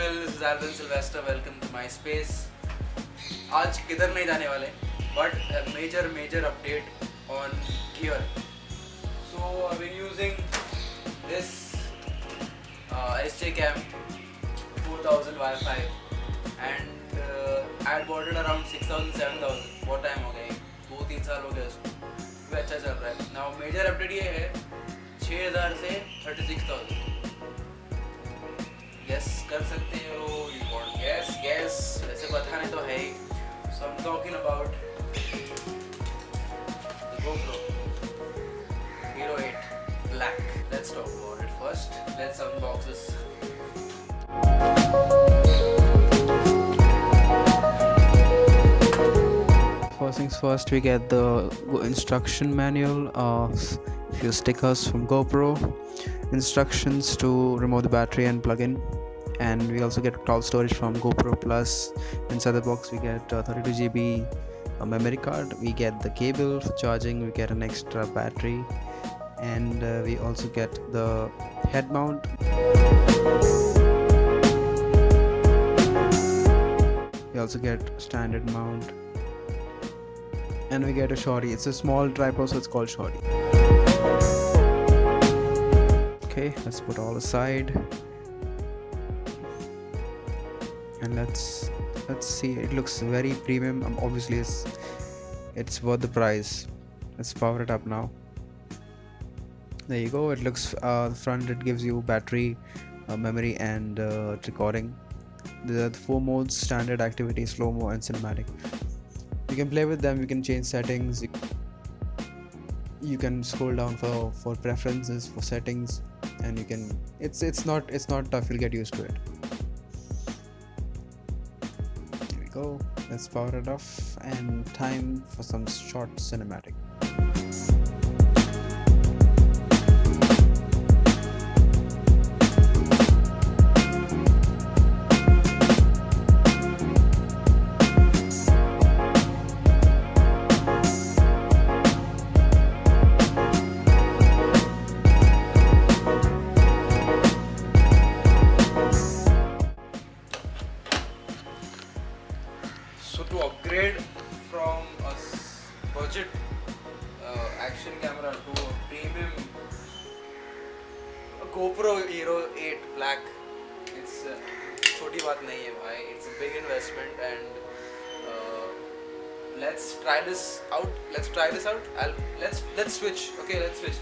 people, this is Alvin Sylvester. Welcome to my space. आज किधर नहीं जाने वाले, but a major update on gear. So I've been using this SJCam 4000 Wi-Fi and I had bought it around 6000 7000. बहुत time हो गया, 2-3 साल हो गए उसको, भी अच्छा चल रहा है. Now major update ये है 6000 से 36000. Guess कर सकते हो, you want guess वैसे बताने तो है ही. So I'm talking about the GoPro HERO 8 Black. Let's talk about it first. Let's unbox this. First things first, we get the instruction manual, few stickers from GoPro, instructions to remove the battery and plug in, and we also get cloud storage from GoPro Plus. Inside the box we get 32 GB memory card, we get the cable for charging, we get an extra battery, and we also get the head mount. We also get standard mount, and we get a shorty. It's a small tripod, so it's called shorty. Okay, let's put all aside and let's see. It looks very premium. Obviously it's worth the price. Let's power it up now. There you go. It looks front, it gives you battery, memory, and recording. There are 4 modes: standard, activity, slow-mo, and cinematic. You can play with them, you can change settings, you can scroll down for preferences, for settings, and you can it's not tough. You'll get used to it. Here we go. Let's power it off, and time for some short cinematic. So to upgrade from a budget action camera to a premium GoPro HERO 8 Black, it's छोटी बात नहीं है भाई. It's a big investment, and let's try this out. Let's switch. Okay, let's switch.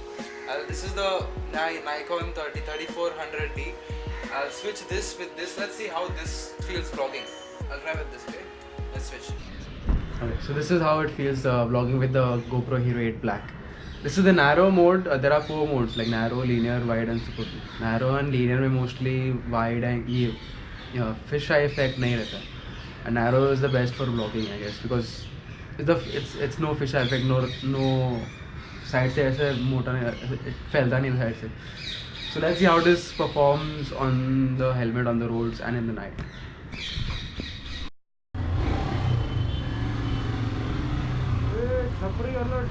This is the Nikon 3400D. I'll switch this with this. Let's see how this feels vlogging. I'll try with this. Okay. Let's switch. Okay, so this is how it feels vlogging with the GoPro HERO 8 Black. This is the narrow mode. There are 4 modes, like narrow, linear, wide, and super. Narrow and linear में mostly wide and ये fish eye effect नहीं रहता. And narrow is the best for vlogging, I guess, because it's no fish eye effect, no side से ऐसे मोटा नहीं फैलता नहीं side से. So let's see how this performs on the helmet, on the roads, and in the night. Chhapri alert.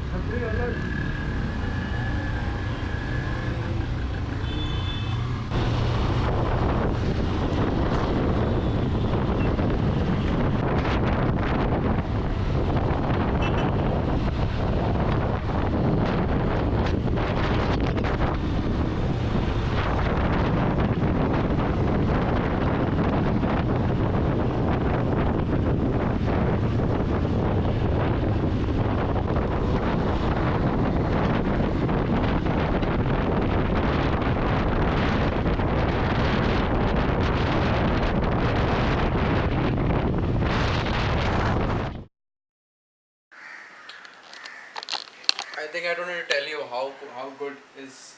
I think I don't need to tell you how good is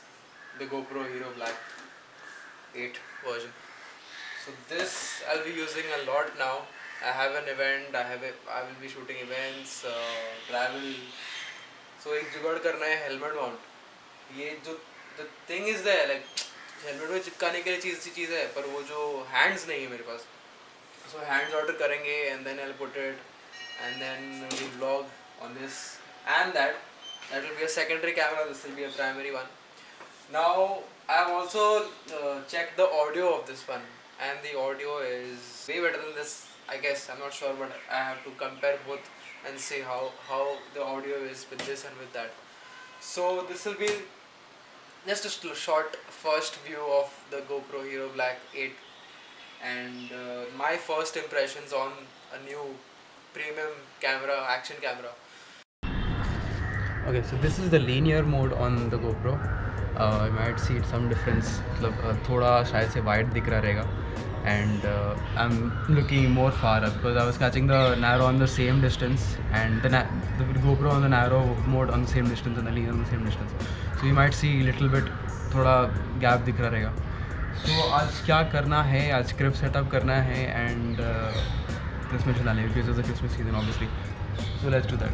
the GoPro HERO Black 8 version. So this I'll be using a lot now. I have an event. I will be shooting events, travel. So एक जुगाड़ करना है helmet mount. ये जो the thing is there, like helmet में चिपकाने के लिए चीज़ है, पर वो जो hands नहीं है मेरे पास. So hands order करेंगे, and then I'll put it, and then we vlog on this, and that will be a secondary camera. This will be a primary one. Now I have also checked the audio of this one. and the audio is way better than this, I guess. I'm not sure, but I have to compare both and see how the audio is with this and with that. So this will be just a short first view of the GoPro Hero Black 8 and my first impressions on a new premium camera, action camera. Okay, so this is the linear mode on the GoPro. You might see some difference. मतलब थोड़ा शायद से wide दिख रहा रहेगा. And I'm looking more far up because I was catching the narrow on the same distance and the GoPro on the narrow mode on the same distance and the linear on the same distance. So you might see little bit थोड़ा gap दिख रहा रहेगा. So आज क्या करना है, आज script setup करना है and Christmas चलाने है because it's the Christmas season obviously. So let's do that.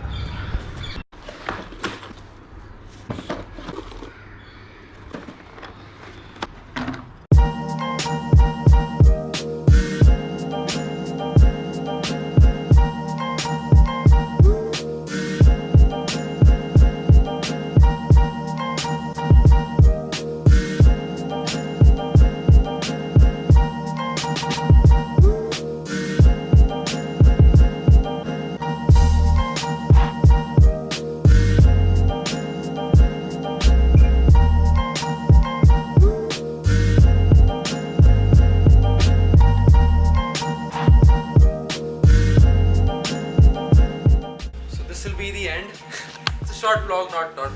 Short vlog,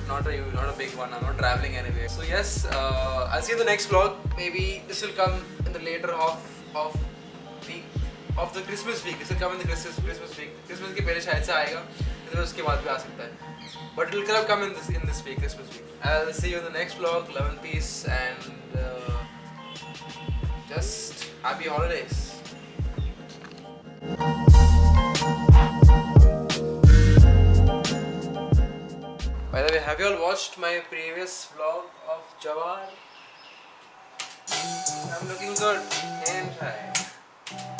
not a big one. I'm not traveling anywhere. So yes, I'll see you in the next vlog. Maybe this will come in the later of the Christmas week. This will come in the Christmas week. Christmas के पहले शायद से आएगा. फिर उसके बाद भी आ सकता है. But it will come in this week, Christmas week. I'll see you in the next vlog. Love and peace and just happy holidays. By the way, have you all watched my previous vlog of Jawar? I'm looking good and right.